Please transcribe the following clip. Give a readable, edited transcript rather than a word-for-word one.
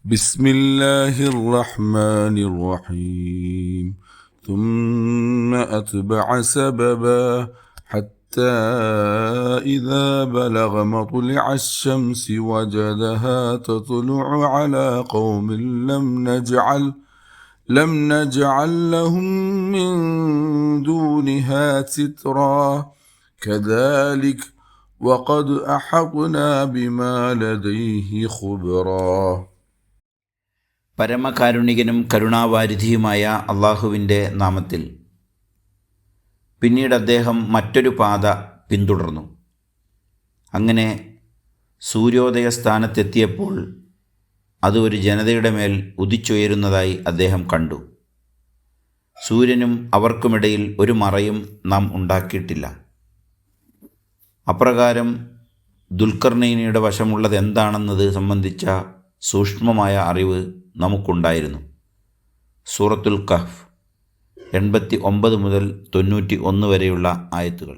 بسم الله الرحمن الرحيم ثم أتبع سببا حتى إذا بلغ مطلع الشمس وجدها تطلع على قوم لم نجعل لهم من دونها سترا كذلك وقد أحطنا بما لديه خبرا. പരമകാരുണികനും കരുണാവാരിധിയുമായ അള്ളാഹുവിൻ്റെ നാമത്തിൽ. പിന്നീട് അദ്ദേഹം മറ്റൊരു പാത പിന്തുടർന്നു. അങ്ങനെ സൂര്യോദയ സ്ഥാനത്തെത്തിയപ്പോൾ അത് ഒരു ജനതയുടെ മേൽ ഉദിച്ചുയരുന്നതായി അദ്ദേഹം കണ്ടു. സൂര്യനും അവർക്കുമിടയിൽ ഒരു മറയും നാം ഉണ്ടാക്കിയിട്ടില്ല. അപ്രകാരം ദുൽഖർനൈനിയുടെ വശമുള്ളത് എന്താണെന്നത് സംബന്ധിച്ച സൂക്ഷ്മമായ അറിവ് നമുക്കുണ്ടായിരുന്നു. സൂറത്തുൽ കഹ്ഫ് 89 മുതൽ 91 വരെയുള്ള ആയത്തുകൾ.